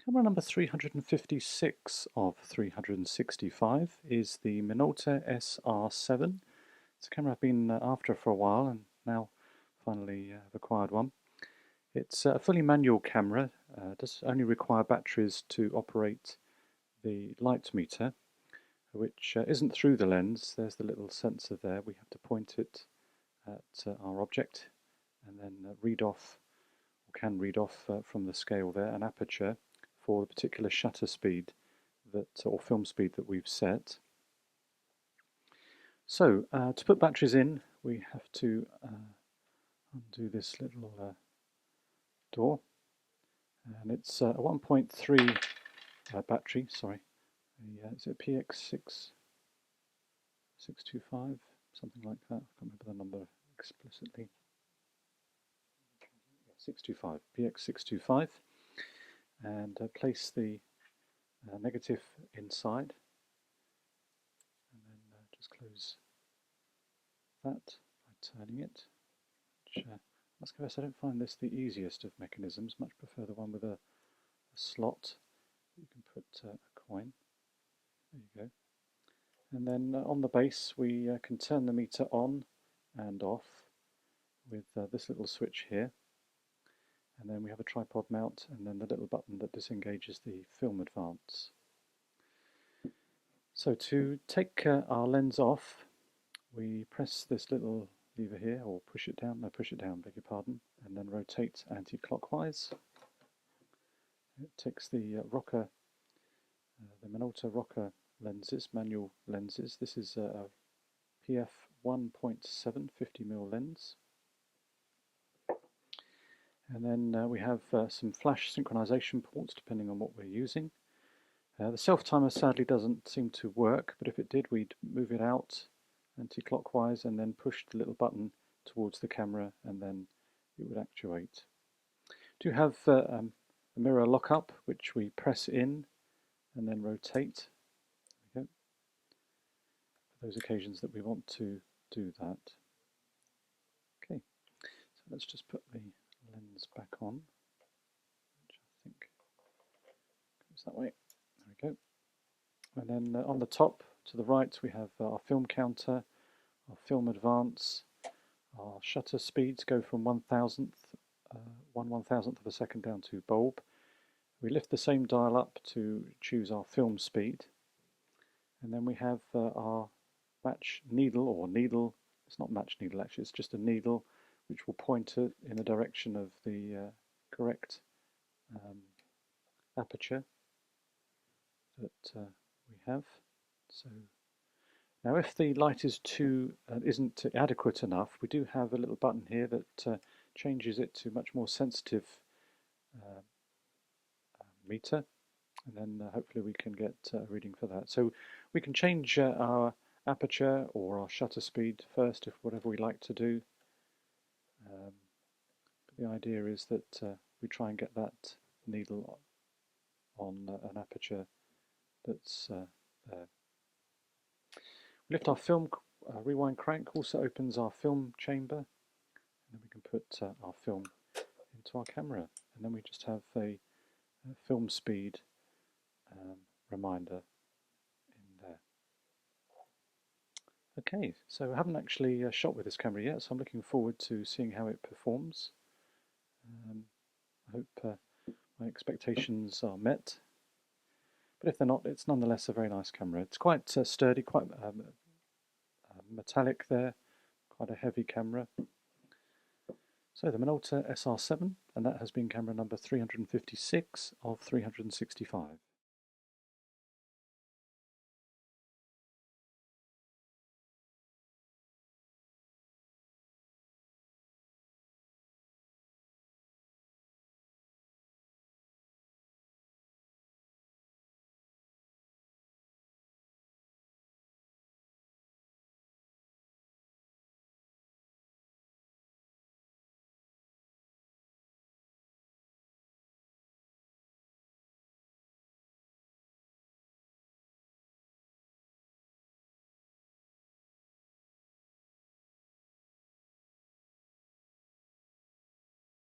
Camera number 356 of 365 is the Minolta SR7. It's a camera I've been after for a while and now finally have acquired one. It's a fully manual camera, does only require batteries to operate the light meter, which isn't through the lens. There's the little sensor there. We have to point it at our object and then read off, or can read off from the scale there, an aperture for the particular shutter speed that, or film speed that we've set. So to put batteries in, we have to undo this little door, and it's a 1.3 battery. Sorry, is it PX625, something like that? I can't remember the number explicitly. 625, PX625, and place the negative inside, and then just close that by turning it. Which, I must confess, I don't find this the easiest of mechanisms. Much prefer the one with a slot. You can put a coin. There you go. And then on the base, we can turn the meter on and off with this little switch here. And then we have a tripod mount, and then the little button that disengages the film advance. So to take our lens off, we press this little lever here, or push it down, beg your pardon, and then rotate anti-clockwise. It takes the rocker, the Minolta rocker lenses, manual lenses. This is a PF 1.7 50mm lens. And then we have some flash synchronization ports depending on what we're using. The self-timer sadly doesn't seem to work, but if it did, we'd move it out anti-clockwise and then push the little button towards the camera, and then it would actuate. We do have a mirror lock-up, which we press in and then rotate. There we go. For those occasions that we want to do that. Okay, so let's just put the lens back on, which I think goes that way. There we go. And then on the top to the right we have our film counter, our film advance. Our shutter speeds go from 1/1000th of a second down to bulb. We lift the same dial up to choose our film speed, and then we have our match needle, or needle. It's not match needle actually, it's just a needle which will point it in the direction of the correct aperture that we have. So now if the light is isn't adequate enough, we do have a little button here that changes it to much more sensitive meter, and then hopefully we can get a reading for that. So we can change our aperture or our shutter speed first, if whatever we like to do. But the idea is that we try and get that needle on an aperture that's there. We lift our film rewind crank, also opens our film chamber, and then we can put our film into our camera, and then we just have a film speed reminder in there. Okay, so I haven't actually shot with this camera yet, so I'm looking forward to seeing how it performs. I hope my expectations are met, but if they're not, it's nonetheless a very nice camera. It's quite sturdy, quite metallic there, quite a heavy camera. So the Minolta SR7, and that has been camera number 356 of 365.